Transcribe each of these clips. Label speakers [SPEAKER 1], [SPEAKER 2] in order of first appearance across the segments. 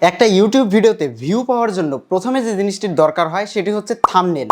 [SPEAKER 1] একটা ইউটিউব ভিডিওতে ভিউ পাওয়ার জন্য প্রথমে যে জিনিসটির দরকার হয় সেটি হচ্ছে থাম্বনেল।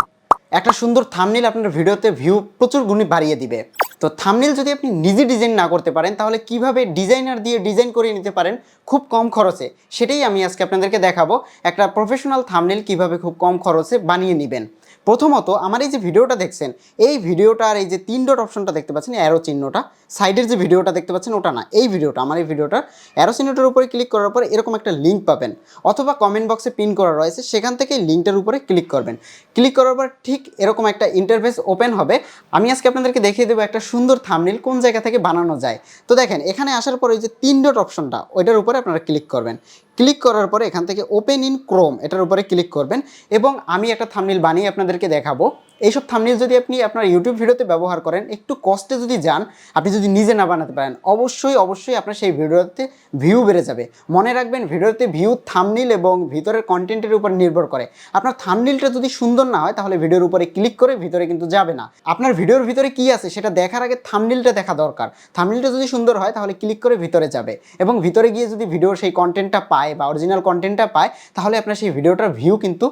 [SPEAKER 1] একটা সুন্দর থাম্বনেল আপনার ভিডিওতে ভিউ প্রচুর গুণে বাড়িয়ে দিবে। তো থাম্বনেল যদি আপনি নিজে ডিজাইন না করতে পারেন তাহলে কিভাবে ডিজাইনার দিয়ে ডিজাইন করে নিতে পারেন খুব কম খরচে, সেটাই আমি আজকে আপনাদেরকে দেখাবো। একটা প্রফেশনাল থাম্বনেল কিভাবে খুব কম খরচে বানিয়ে নেবেন। প্রথমত আমার এই যে ভিডিওটা দেখছেন, এই ভিডিওটার এই যে 3 ডট অপশনটা দেখতে পাচ্ছেন, অ্যারো চিহ্নটা, সাইডের যে ভিডিওটা দেখতে পাচ্ছেন ওটা না, এই ভিডিওটা, আমার এই ভিডিওটার অ্যারো চিহ্নটার উপরে ক্লিক করার পর এরকম একটা লিঙ্ক পাবেন, অথবা কমেন্ট বক্সে পিন করা রয়েছে, সেখান থেকে লিঙ্কটার উপরে ক্লিক করবেন। ক্লিক করার পর ঠিক এরকম একটা ইন্টারফেস ওপেন হবে। আমি আজকে আপনাদেরকে দেখিয়ে দেবো একটা সুন্দর থাম্বনেল কোন জায়গা থেকে বানানো যায়। তো দেখেন, এখানে আসার পরে যে 3 ডট অপশনটা, ওইটার উপরে আপনারা ক্লিক করবেন। ক্লিক করার পরে এখান থেকে ওপেন ইন ক্রোম এটার উপরে ক্লিক করবেন, এবং আমি একটা থাম্বনেল বানিয়ে আপনাদেরকে দেখাবো। এইসব থাম্বনেল যদি আপনি আপনার ইউটিউব ভিডিওতে ব্যবহার করেন, একটু কষ্টে যদি যান, আপনি যদি নিজে না বানাতে পারেন, অবশ্যই আপনার সেই ভিডিওতে ভিউ বেড়ে যাবে। মনে রাখবেন, ভিডিওতে ভিউ থাম্বনেল এবং ভিতরের কন্টেন্টের উপর নির্ভর করে। আপনার থাম্বনেলটা যদি সুন্দর না হয় তাহলে ভিডিওর উপরে ক্লিক করে ভিতরে কিন্তু যাবে না। আপনার ভিডিওর ভিতরে কি আছে সেটা দেখার আগে থাম্বনেলটা দেখা দরকার। থাম্বনেলটা যদি সুন্দর হয় তাহলে ক্লিক করে ভিতরে যাবে, এবং ভিতরে গিয়ে যদি ভিডিওর সেই কন্টেন্টটা পায় বা অরিজিনাল কন্টেন্টটা পায়, তাহলে আপনার সেই ভিডিওটার ভিউ কিন্তু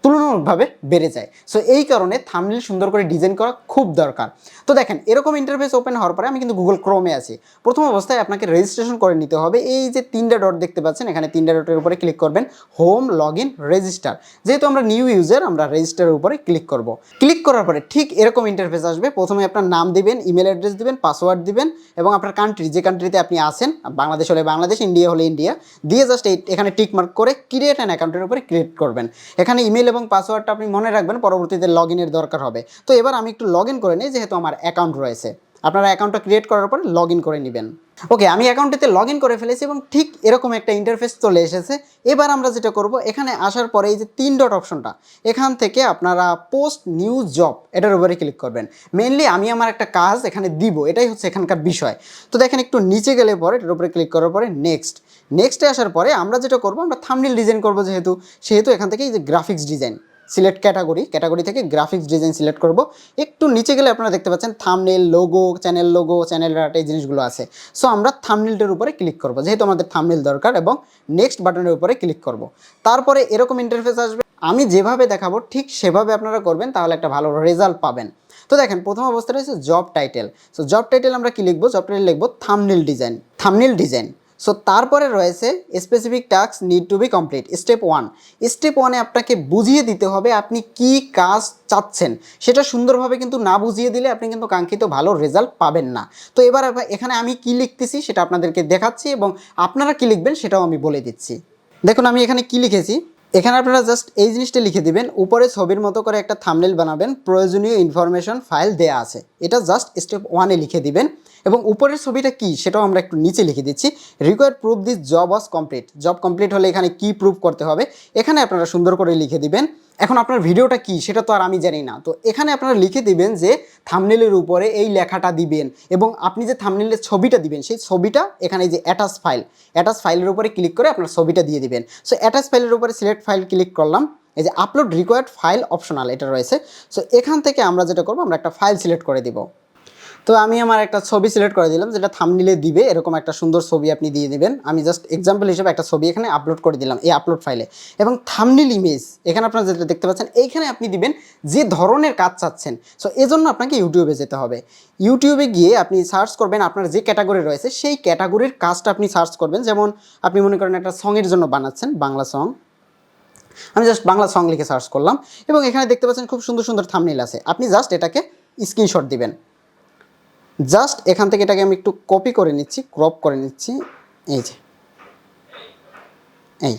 [SPEAKER 1] তুলনামূলকভাবে বেড়ে যায়। সো এই কারণে থাম্বনেল সুন্দর করে ডিজাইন করা খুব দরকার। তো দেখেন, এরকম ইন্টারফেস ওপেন হওয়ার পরে আমি কিন্তু গুগল ক্রোমে আছি। প্রথম অবস্থায় আপনাকে রেজিস্ট্রেশন করে নিতে হবে। এই যে 3টা ডট দেখতে পাচ্ছেন, এখানে 3টা ডটের উপরে ক্লিক করবেন, হোম, লগ ইন, রেজিস্টার। যেহেতু আমরা নিউ ইউজার, আমরা রেজিস্টারের উপরে ক্লিক করব। ক্লিক করার পরে ঠিক এরকম ইন্টারফেস আসবে। প্রথমে আপনার নাম দিবেন, ইমেল অ্যাড্রেস দিবেন, পাসওয়ার্ড দিবেন, এবং আপনার কান্ট্রি, যে কান্ট্রিতে আপনি আছেন, বাংলাদেশ হলে বাংলাদেশ, ইন্ডিয়া হলে ইন্ডিয়া, দিয়ে জাস্ট এখানে টিক মার্ক করে ক্রিয়েট অ্যান অ্যাকাউন্টের উপরে ক্রিয়েট করবেন। এখানে ইমেল এবং পাসওয়ার্ডটা আপনি মনে রাখবেন, পরবর্তীতে লগ ইনের দরকার হবে। তো এবার আমি একটু লগ ইন করে নিই, যেহেতু আমার অ্যাকাউন্ট রয়েছে। আপনারা অ্যাকাউন্টটা ক্রিয়েট করার পরে লগ ইন করে নেবেন। ওকে, আমি অ্যাকাউন্টটিতে লগ ইন করে ফেলেছি এবং ঠিক এরকম একটা ইন্টারফেস চলে এসেছে। এবার আমরা যেটা করব, এখানে আসার পরে এই যে 3 ডট অপশনটা, এখান থেকে আপনারা পোস্ট নিউ জব এটার উপরে ক্লিক করবেন। মেনলি আমি আমার একটা কাজ এখানে দিব, এটাই হচ্ছে এখানকার বিষয়। তো দেখেন, একটু নিচে গেলে পরে এটার উপরে ক্লিক করার পরে নেক্সটে আসার পরে আমরা যেটা করব, আমরা থাম্বনেল ডিজাইন করব। সেহেতু এখান থেকে এই যে গ্রাফিক্স ডিজাইন সিলেক্ট, ক্যাটাগরি থেকে গ্রাফিক্স ডিজাইন সিলেক্ট করব। একটু নিচে গেলে আপনারা দেখতে পাচ্ছেন থাম্বনেল, লোগো, চ্যানেল আর্ট, এই জিনিসগুলো আছে। সো আমরা থাম্বনেলটার উপরে ক্লিক করব, যেহেতু আমাদের থাম্বনেল দরকার, এবং নেক্সট বাটনের উপরে ক্লিক করব। তারপরে এরকম ইন্টারফেস আসবে। আমি যেভাবে দেখাবো ঠিক সেভাবে আপনারা করবেন, তাহলে একটা ভালো রেজাল্ট পাবেন। তো দেখেন, প্রথম অবস্থাটা হচ্ছে job title. So job title আমরা কি লিখবো? জব টাইটেল লিখবো থাম্বনেল ডিজাইন। সো তারপরে রয়েছে specific task need to be complete, step 1। Step 1-এ আপনাকে বুঝিয়ে দিতে হবে আপনি কি কাজ চাচ্ছেন। সেটা সুন্দরভাবে কিন্তু না বুঝিয়ে দিলে আপনি কিন্তু কাঙ্ক্ষিত ভালো রেজাল্ট পাবেন না। তো এবার এখানে আমি কি লিখতেছি সেটা আপনাদেরকে দেখাচ্ছি, এবং আপনারা কি লিখবেন সেটাও আমি বলে দিচ্ছি। দেখুন আমি এখানে কি লিখেছি। এখানে আপনারা জাস্ট এই জিনিসটা লিখে দিবেন, উপরে ছবির মতো করে একটা থাম্বনেল বানাবেন, প্রয়োজনীয় ইনফরমেশন ফাইল দেয়া আছে, এটা জাস্ট স্টেপ 1-এ লিখে দিবেন। এবং উপরের ছবিটা কি সেটাও আমরা একটু নিচে লিখে দিচ্ছি, required proof this job was complete. Job complete হলে এখানে কি প্রুফ করতে হবে এখানে আপনারা সুন্দর করে লিখে দিবেন। এখন আপনার ভিডিওটা কি সেটা তো আর আমি জানি না, তো এখানে আপনারা লিখে দিবেন যে থাম্বনেলের উপরে এই লেখাটা দিবেন, এবং আপনি যে থাম্বনেলের ছবিটা দিবেন সেই ছবিটা এখানে যে অ্যাটাচ ফাইলের উপরে ক্লিক করে আপনার ছবিটা দিয়ে দিবেন। সো অ্যাটাচ ফাইলের উপরে সিলেক্ট ফাইল ক্লিক করলাম, এই যে আপলোড রিকোয়ার্ড ফাইল অপশনাল এটা রয়েছে। সো এখান থেকে আমরা যেটা করবো, আমরা একটা ফাইল সিলেক্ট করে দিব। তো আমি আমার একটা ছবি সিলেক্ট করে দিলাম, যেটা থাম্বনেলে দিবে, এরকম একটা সুন্দর ছবি আপনি দিয়ে দিবেন। আমি জাস্ট এক্সাম্পল হিসেবে একটা ছবি এখানে আপলোড করে দিলাম এই আপলোড ফাইলে। এবং থাম্বনেল ইমেজ এখানে আপনারা যেটা দেখতে পাচ্ছেন, এইখানে আপনি দিবেন যে ধরনের কাজ চাচ্ছেন। সো এজন্য আপনাকে ইউটিউবে যেতে হবে। ইউটিউবে গিয়ে আপনি সার্চ করবেন, আপনার যে ক্যাটাগরি রয়েছে সেই ক্যাটাগরির কাজটা আপনি সার্চ করবেন। যেমন আপনি মনে করেন একটা সঙের জন্য বানাচ্ছেন, বাংলা সং, আমি জাস্ট বাংলা সং লিখে সার্চ করলাম, এবং এখানে দেখতে পাচ্ছেন খুব সুন্দর সুন্দর থাম্বনেল আছে। আপনি জাস্ট এটাকে স্ক্রিনশট দিবেন। জাস্ট এখান থেকে এটাকে আমি একটু কপি করে নিচ্ছি, ক্রপ করে নিচ্ছি, এই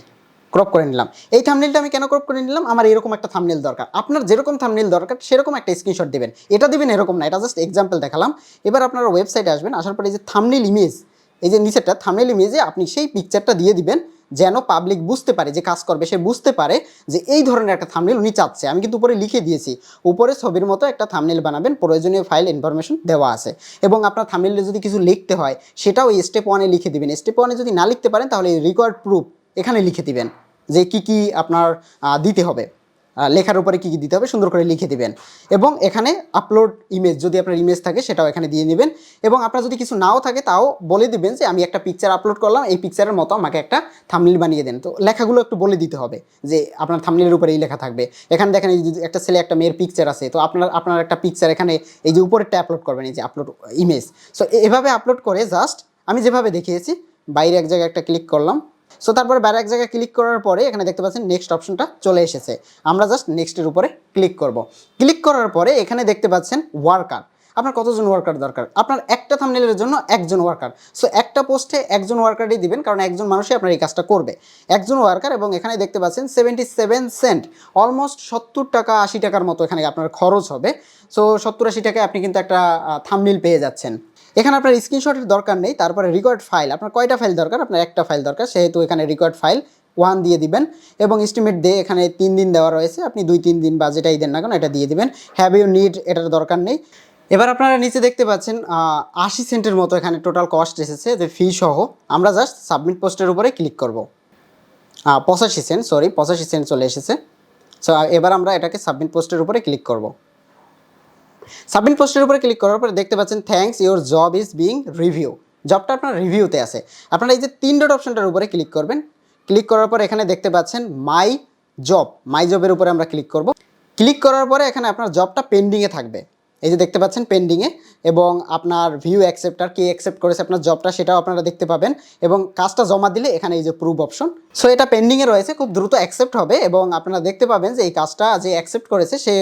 [SPEAKER 1] ক্রপ করে নিলাম। এই থাম্বনেলটা আমি কেন ক্রপ করে নিলাম, আমার এরকম একটা থাম্বনেল দরকার। আপনার যেরকম থাম্বনেল দরকার সেরকম একটা স্ক্রিনশট দিবেন। এটা দিবেন এরকম না, এটা জাস্ট এক্সাম্পল দেখালাম। এবার আপনারা ওয়েবসাইটে আসবেন, আসার পরে এই যে থাম্বনেল ইমেজ, এই যে নিচেরটা থাম্বনেল ইমেজে আপনি সেই পিকচারটা দিয়ে দিবেন, যেন পাবলিক বুঝতে পারে, যে কাজ করবে সে বুঝতে পারে যে এই ধরনের একটা থাম্বনেল উনি চাচ্ছে। আমি কিন্তু উপরে লিখে দিয়েছি, উপরে ছবির মতো একটা থাম্বনেল বানাবেন, প্রয়োজনীয় ফাইল ইনফরমেশন দেওয়া আছে। এবং আপনার থাম্বনেলে যদি কিছু লিখতে হয় সেটাও এই স্টেপ 1-এ লিখে দিবেন। স্টেপ 1-এ যদি না লিখতে পারেন তাহলে রিকোয়ার্ড প্রুফ এখানে লিখে দিবেন যে কি আপনার দিতে হবে। লেখার উপরে কী কী দিতে হবে সুন্দর করে লিখে দিবেন। এবং এখানে আপলোড ইমেজ, যদি আপনার ইমেজ থাকে সেটাও এখানে দিয়ে নেবেন। এবং আপনার যদি কিছু নাও থাকে তাও বলে দিবেন যে আমি একটা পিকচার আপলোড করলাম, এই পিকচারের মতো আমাকে একটা থাম্বনেল বানিয়ে দেন। তো লেখাগুলো একটু বলে দিতে হবে যে আপনার থাম্বনেলের উপরে এই লেখা থাকবে। এখানে দেখেন এই যে একটা ছেলে একটা মেয়ের পিকচার আছে, তো আপনার একটা পিকচার এখানে এই যে উপরেরটা আপলোড করবেন, এই যে আপলোড ইমেজ। সো এভাবে আপলোড করে জাস্ট আমি যেভাবে দেখিয়েছি বাইরে এক জায়গায় একটা ক্লিক করলাম। সো তারপরে বাইরে এক জায়গায় ক্লিক করার পরে এখানে দেখতে পাচ্ছেন নেক্সট অপশনটা চলে এসেছে। আমরা জাস্ট নেক্সটের উপরে ক্লিক করব। ক্লিক করার পরে এখানে দেখতে পাচ্ছেন ওয়ার্কার। আপনার কতজন ওয়ার্কার দরকার? আপনার একটা থাম্বনেলের জন্য একজন ওয়ার্কার। সো একটা পোস্টে একজন ওয়ার্কারই দিবেন, কারণ একজন মানুষই আপনার এই কাজটা করবে, একজন ওয়ার্কার। এবং এখানে দেখতে পাচ্ছেন 77 সেন্ট, অলমোস্ট 70 টাকা 80 টাকার মতো এখানে আপনার খরচ হবে। সো 70-80 টাকায় আপনি কিন্তু একটা থাম্বনেল পেয়ে যাচ্ছেন। এখানে আপনার স্ক্রিনশটের দরকার নেই। তারপরে রিকোয়ার্ড ফাইল, আপনার কয়টা ফাইল দরকার? আপনার একটা ফাইল দরকার, সেহেতু এখানে রিকোয়ার্ড ফাইল 1 দিয়ে দিবেন। এবং এস্টিমেট দিয়ে এখানে 3 দিন দেওয়া রয়েছে, আপনি 2-3 দিন বা যেটাই দেন না কেন এটা দিয়ে দিবেন। হ্যাভ ইউ নিড, এটার দরকার নেই। এবার আপনারা নিচে দেখতে পাচ্ছেন 80 সেন্টের মতো এখানে টোটাল কস্ট এসেছে, যে ফি সহ। আমরা জাস্ট সাবমিট পোস্টের উপরে ক্লিক করব। 85 সেন্ট, সরি 85 সেন্ট চলে এসেছে। সো এবার আমরা এটাকে সাবমিট পোস্টের উপরে ক্লিক করব। সাবমিট পোস্টের উপরে ক্লিক করার পরে দেখতে পাচ্ছেন thanks your job is being review. জবটা আপনার রিভিউতে আছে। আপনারা এই যে 3 ডট অপশনটার উপরে ক্লিক করবেন। ক্লিক করার পরে এখানে দেখতে পাচ্ছেন মাই জবের উপরে আমরা ক্লিক করব। ক্লিক করার পরে এখানে আপনার জবটা পেন্ডিংয়ে থাকবে, এই যে দেখতে পাচ্ছেন পেন্ডিংয়ে। এবং আপনার ভিউ অ্যাকসেপ্টার কে অ্যাকসেপ্ট করেছে আপনার জবটা সেটাও আপনারা দেখতে পাবেন। এবং কাজটা জমা দিলে এখানে এই যে প্রুভ অপশন। সো এটা পেন্ডিংয়ে রয়েছে, খুব দ্রুত অ্যাকসেপ্ট হবে। এবং আপনারা দেখতে পাবেন যে এই কাজটা যে অ্যাকসেপ্ট করেছে সে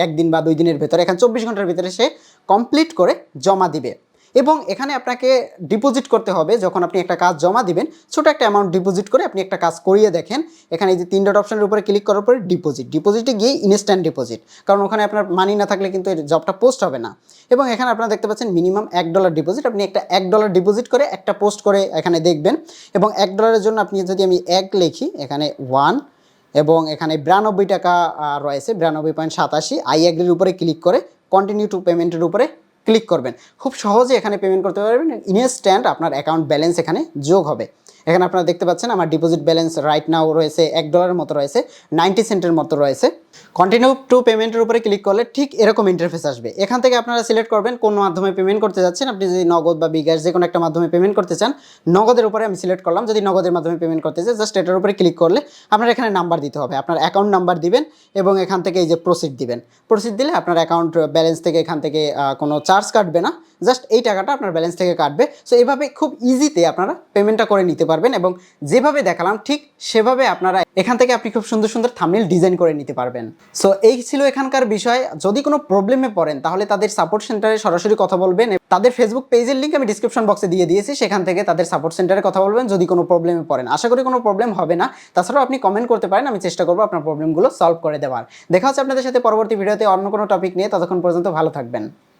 [SPEAKER 1] 1 দিন বা 2 দিনের ভেতরে, এখানে 24 ঘন্টার ভিতরে সে কমপ্লিট করে জমা দিবে। এবং এখানে আপনাকে ডিপোজিট করতে হবে। যখন আপনি একটা কাজ জমা দিবেন, ছোটো একটা অ্যামাউন্ট ডিপোজিট করে আপনি একটা কাজ করিয়ে দেখেন। এখানে এই যে 3 ডট অপশনের উপরে ক্লিক করার পরে ডিপোজিটে গিয়ে ইনস্ট্যান্ট ডিপোজিট, কারণ ওখানে আপনার মানি না থাকলে কিন্তু এই জবটা পোস্ট হবে না। এবং এখানে আপনারা দেখতে পাচ্ছেন মিনিমাম $1 ডিপোজিট, আপনি একটা $1 ডিপোজিট করে একটা পোস্ট করে এখানে দেখবেন। এবং $1 জন্য আপনি যদি আমি 1 লিখি, এখানে 1 এবং এখানে 92 টাকা রয়েছে, 92.87। আই এগ্রির উপরে ক্লিক করে কন্টিনিউ টু পেমেন্টের উপরে ক্লিক করবেন। খুব সহজে এখানে পেমেন্ট করতে পারবেন। ইনস্ট্যান্ট আপনার অ্যাকাউন্ট ব্যালেন্স এখানে যোগ হবে। এখানে আপনারা দেখতে পাচ্ছেন আমার ডিপোজিট ব্যালেন্স রাইট নাও রয়েছে $1 মতো রয়েছে, 90 সেন্টের মতো রয়েছে। কন্টিনিউ টু পেমেন্টের উপরে ক্লিক করলে ঠিক এরকম ইন্টারফেস আসবে। এখান থেকে আপনারা সিলেক্ট করবেন কোন মাধ্যমে পেমেন্ট করতে যাচ্ছেন। আপনি যদি নগদ বা বিকাশ যে কোনো একটা মাধ্যমে পেমেন্ট করতে চান, নগদের উপরে আমি সিলেক্ট করলাম। যদি নগদের মাধ্যমে পেমেন্ট করতে চাই, জাস্ট এটার উপরে ক্লিক করলে আপনার এখানে নাম্বার দিতে হবে, আপনার অ্যাকাউন্ট নাম্বার দিবেন। এবং এখান থেকে এই যে প্রসিড দিবেন। প্রসিড দিলে আপনার অ্যাকাউন্ট ব্যালেন্স থেকে এখান থেকে কোনো চার্জ কাটবে না, জাস্ট এই টাকাটা আপনার ব্যালেন্স থেকে কাটবে। সো এইভাবে খুব ইজিতে আপনারা পেমেন্টটা করে নিতে পারবেন। এবং যেভাবে দেখালাম ঠিক সেভাবে আপনারা এখান থেকে আপনি খুব সুন্দর সুন্দর থাম্বনেল ডিজাইন করে নিতে পারবেন। সো এই ছিল এখানকার বিষয়। যদি কোনো প্রবলেমে পড়েন তাহলে তাদের সাপোর্ট সেন্টারে সরাসরি কথা বলবেন। তাদের ফেসবুক পেজের লিঙ্ক আমি ডিসক্রিপশন বক্সে দিয়ে দিয়েছি, সেখান থেকে তাদের সাপোর্ট সেন্টারে কথা বলবেন যদি কোনো প্রবলেমে পড়েন। আশা করি কোনো প্রবলেম হবে না। তাছাড়াও আপনি কমেন্ট করতে পারেন, আমি চেষ্টা করবো আপনার প্রবলেমগুলো সলভ করে দেওয়ার। দেখা হচ্ছে আপনাদের সাথে পরবর্তী ভিডিওতে অন্য কোনো টপিক নিয়ে। ততক্ষণ পর্যন্ত ভালো থাকবেন।